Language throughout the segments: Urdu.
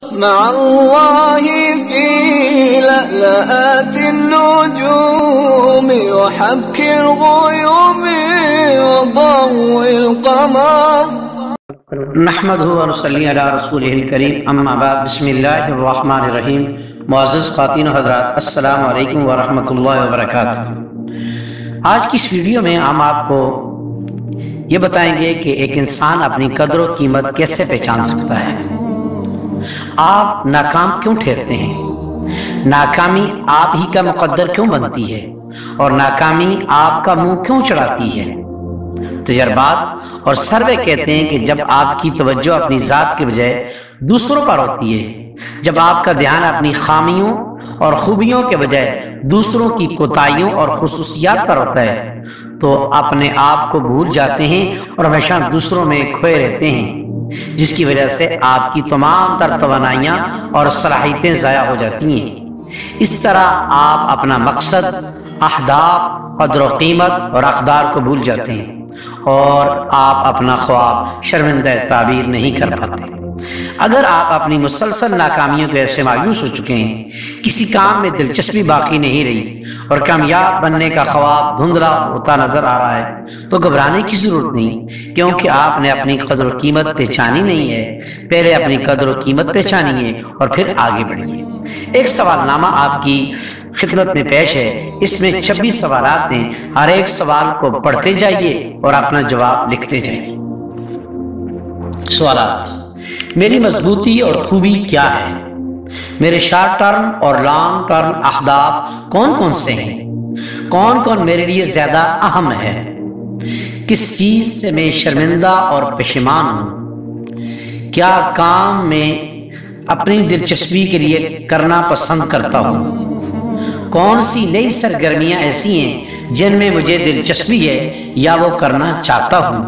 مع الله في لألآت النجوم وحبك الغيوم وضوء القمر نحمده ونصلي علی رسوله الکریم اما بعد بسم اللہ الرحمن الرحیم۔ معزز خواتین و حضرات، السلام علیکم ورحمۃ اللہ وبرکاتہ۔ آج کی اس ویڈیو میں ہم آپ کو یہ بتائیں گے کہ ایک انسان اپنی قدر و قیمت کیسے پہچان سکتا ہے۔ آپ ناکام کیوں ٹھہرتے ہیں؟ ناکامی آپ ہی کا مقدر کیوں بنتی ہے؟ اور ناکامی آپ کا منہ کیوں چڑھاتی ہے؟ تجربات اور سروے کہتے ہیں کہ جب آپ کی توجہ اپنی ذات کے بجائے دوسروں پر ہوتی ہے، جب آپ کا دھیان اپنی خامیوں اور خوبیوں کے بجائے دوسروں کی کوتاہیوں اور خصوصیات پر ہوتا ہے، تو اپنے آپ کو بھول جاتے ہیں اور ہمیشہ دوسروں میں کھوئے رہتے ہیں، جس کی وجہ سے آپ کی تمام تر توانائیاں اور صلاحیتیں ضائع ہو جاتی ہیں۔ اس طرح آپ اپنا مقصد، اہداف، قدر و قیمت اور اقدار کو بھول جاتے ہیں اور آپ اپنا خواب شرمندہ تعبیر نہیں کر پاتے۔ اگر آپ اپنی مسلسل ناکامیوں کے ایسے مایوس ہو چکے ہیں، کسی کام میں دلچسپی باقی نہیں رہی اور کامیاب بننے کا خواب دھندلا ہوتا نظر آ رہا ہے، تو گھبرانے کی ضرورت نہیں، کیونکہ آپ نے اپنی قدر و قیمت پہچانی نہیں ہے۔ پہلے اپنی قدر و قیمت پہچانیے اور پھر آگے بڑھیے۔ ایک سوال نامہ آپ کی خدمت میں پیش ہے، اس میں 26 سوالات ہیں۔ ہر ایک سوال کو پڑھتے جائیے اور اپنا جواب لکھتے جائیے۔ سوالات: میری مضبوطی اور خوبی کیا ہے؟ میرے شارٹ ٹرم اور لانگ ٹرم اہداف کون کون سے ہیں؟ کون کون میرے لیے زیادہ اہم ہے؟ کس چیز سے میں شرمندہ اور پشیمان ہوں؟ کیا کام میں اپنی دلچسپی کے لیے کرنا پسند کرتا ہوں؟ کون سی نئی سرگرمیاں ایسی ہیں جن میں مجھے دلچسپی ہے یا وہ کرنا چاہتا ہوں؟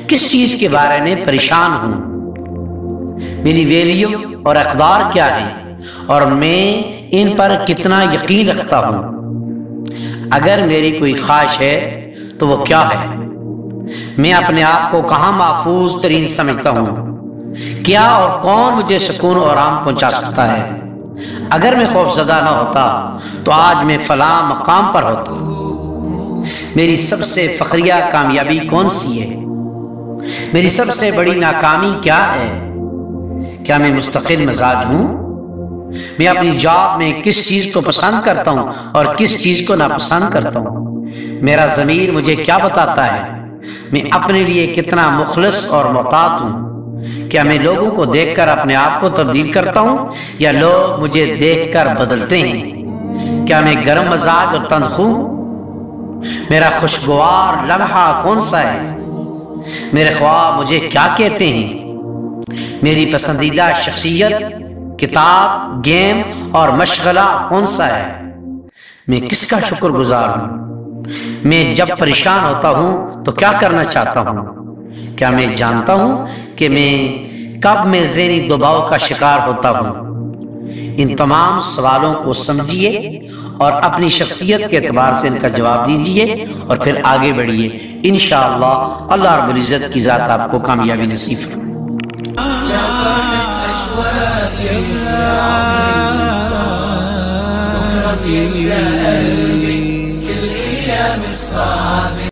کس چیز کے بارے میں پریشان ہوں؟ میری ویلیو اور اقدار کیا ہیں اور میں ان پر کتنا یقین رکھتا ہوں؟ اگر میری کوئی خواہش ہے تو وہ کیا ہے؟ میں اپنے آپ کو کہاں محفوظ ترین سمجھتا ہوں؟ کیا اور کون مجھے سکون اور آرام پہنچا سکتا ہے؟ اگر میں خوفزدہ نہ ہوتا تو آج میں فلاں مقام پر ہوتا۔ میری سب سے فخریہ کامیابی کون سی ہے؟ میری سب سے بڑی ناکامی کیا ہے؟ کیا میں مستقل مزاج ہوں؟ میں اپنی جاب میں کس چیز کو پسند کرتا ہوں اور کس چیز کو ناپسند کرتا ہوں؟ میرا ضمیر مجھے کیا بتاتا ہے؟ میں اپنے لیے کتنا مخلص اور محتاط ہوں؟ کیا میں لوگوں کو دیکھ کر اپنے آپ کو تبدیل کرتا ہوں یا لوگ مجھے دیکھ کر بدلتے ہیں؟ کیا میں گرم مزاج اور تندخو ہوں؟ میرا خوشگوار لمحہ کون سا ہے؟ میرے خواب مجھے کیا کہتے ہیں؟ میری پسندیدہ شخصیت، کتاب، گیم اور مشغلہ کون سا ہے؟ میں کس کا شکر گزار ہوں؟ میں جب پریشان ہوتا ہوں تو کیا کرنا چاہتا ہوں؟ کیا میں جانتا ہوں کہ کب میں ذہنی دباؤ کا شکار ہوتا ہوں؟ ان تمام سوالوں کو سمجھیے اور اپنی شخصیت کے اعتبار سے ان کا جواب دیجیے اور پھر آگے بڑھیے۔ انشاءاللہ اللہ رب العزت کی ذات آپ کو کامیابی نصیب فرمائے۔ بكرة بيتسأل كل أيام الصعب